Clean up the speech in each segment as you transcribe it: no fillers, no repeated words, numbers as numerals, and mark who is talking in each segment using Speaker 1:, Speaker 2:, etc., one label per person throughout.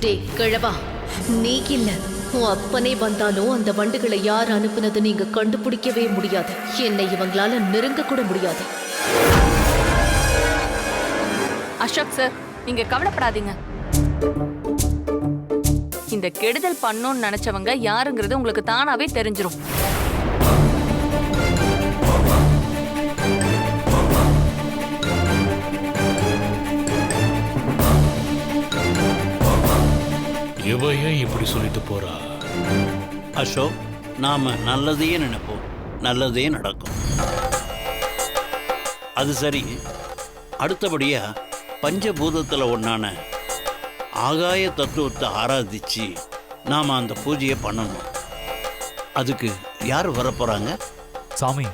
Speaker 1: டே கிழவா, நீ இல்ல உன் அப்பனே வந்தாலும் அந்த வண்டுகளை யார் அனுப்புனது நீங்க கண்டுபிடிக்கவே முடியாது. என்னை இவங்களால நெருங்க கூட முடியாது.
Speaker 2: அசோக் சார், நீங்க கவலைப்படாதீங்க. இந்த கெடுதல் பண்ணணும்னு நினைச்சவங்க யாருங்கிறது உங்களுக்கு தானாவே தெரிஞ்சிரும்.
Speaker 3: இவ ஏன் இப்படி சொல்லிட்டு போறா?
Speaker 4: அசோக், நாம நல்லதையே நினைப்போம், நல்லதே நடக்கும். அது சரி, அடுத்தபடியா பஞ்சபூதத்துல ஒன்னான ஆகாய தத்துவத்தை ஆராதிச்சு நாம அந்த பூஜையை பண்ணணும். அதுக்கு யார் வரப்போறாங்க?
Speaker 5: சாமி,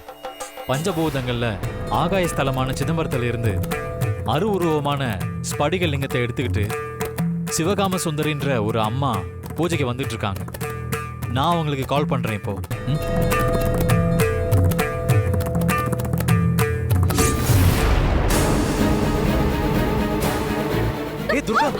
Speaker 5: பஞ்சபூதங்கள்ல ஆகாய ஸ்தலமான சிதம்பரத்துல இருந்து அருவுருவமான ஸ்படிக லிங்கத்தை எடுத்துக்கிட்டு சிவகாம சுந்தரின்ற ஒரு அம்மா பூஜைக்கு வந்துட்டு இருக்காங்க. நான் உங்களுக்கு கால் பண்றேன் இப்போ. ஏய் துர்கா,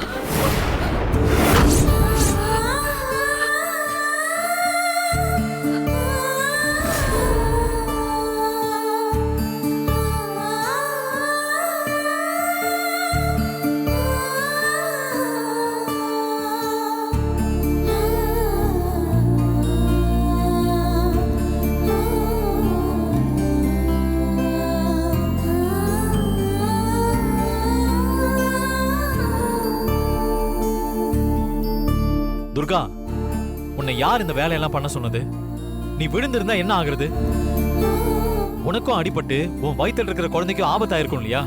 Speaker 5: துர்கா, உன்னை யார் இந்த வேலையெல்லாம் பண்ண சொன்னது? நீ விழுந்திருந்தா என்ன ஆகுறது? உனக்கும் அடிபட்டு உன் வயித்துல இருக்கிற குழந்தைக்கும் ஆபத்தாயிருக்கும் இல்லையா?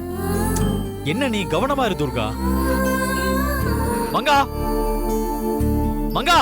Speaker 5: என்ன நீ கவனமா இரு துர்கா. மங்கா, மங்கா.